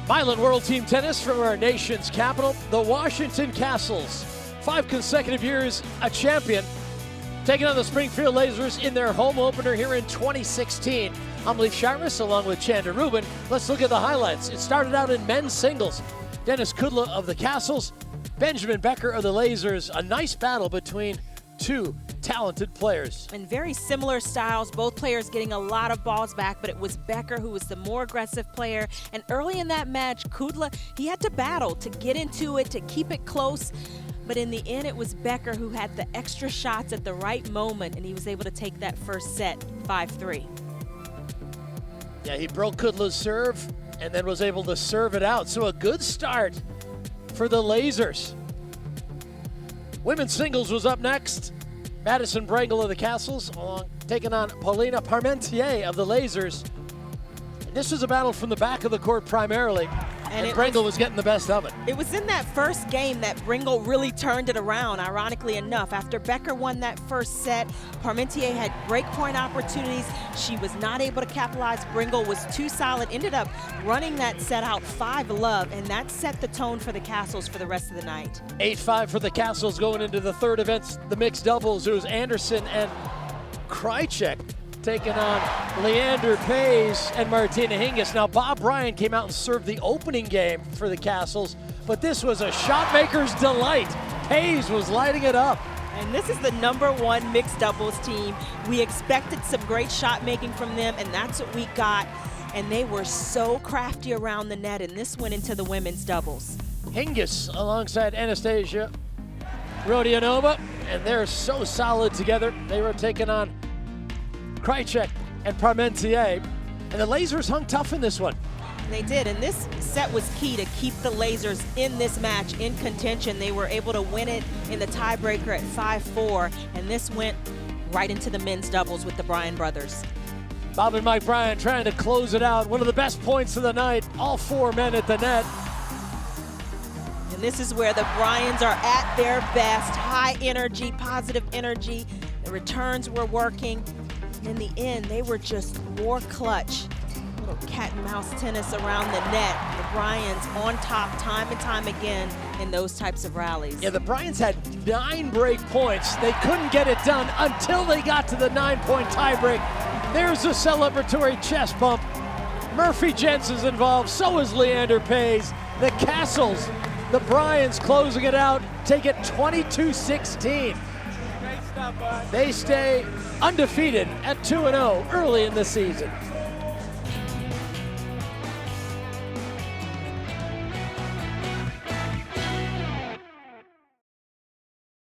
Mylan World Team Tennis from our nation's capital, the Washington Kastles. 5 consecutive years a champion, taking on the Springfield Lasers in their home opener here in 2016. I'm Leif Shirus along with Chanda Rubin. Let's look at the highlights. It started out in men's singles. Dennis Kudla of the Kastles, Benjamin Becker of the Lasers. A nice battle between two talented players. And very similar styles, both players getting a lot of balls back, but it was Becker who was the more aggressive player. And early in that match, Kudla, he had to battle to get into it, to keep it close. But in the end, it was Becker who had the extra shots at the right moment, and he was able to take that first set 5-3. Yeah, he broke Kudla's serve and then was able to serve it out. So a good start for the Lasers. Women's singles was up next. Madison Brangle of the Kastles taking on Paulina Parmentier of the Lasers. And this was a battle from the back of the court primarily. And Brangle was getting the best of it. It was in that first game that Brangle really turned it around, ironically enough. After Becker won that first set, Parmentier had break point opportunities. She was not able to capitalize. Brangle was too solid, ended up running that set out 5-love, and that set the tone for the Kastles for the rest of the night. 8-5 for the Kastles going into the third event, the mixed doubles. It was Anderson and Krajicek taking on Leander Paes and Martina Hingis. Now, Bob Bryans came out and served the opening game for the Kastles, but this was a shot maker's delight. Paes was lighting it up. And this is the #1 mixed doubles team. We expected some great shot making from them, and that's what we got. And they were so crafty around the net, and this went into the women's doubles. Hingis alongside Anastasia Rodionova, and they're so solid together. They were taking on Krajicek and Parmentier, and the Lasers hung tough in this one. They did, and this set was key to keep the Lasers in this match in contention. They were able to win it in the tiebreaker at 5-4, and this went right into the men's doubles with the Bryan brothers. Bob and Mike Bryan trying to close it out. One of the best points of the night, all 4 men at the net. And this is where the Bryans are at their best. High energy, positive energy. The returns were working. In the end, they were just more clutch. Little cat and mouse tennis around the net. The Bryans on top time and time again in those types of rallies. Yeah, the Bryans had 9 break points. They couldn't get it done until they got to the 9-point tiebreak. There's a celebratory chest bump. Murphy Jensen's involved, so is Leander Paes. The Kastles, the Bryans closing it out, take it 22-16. They stay undefeated at 2-0 early in the season.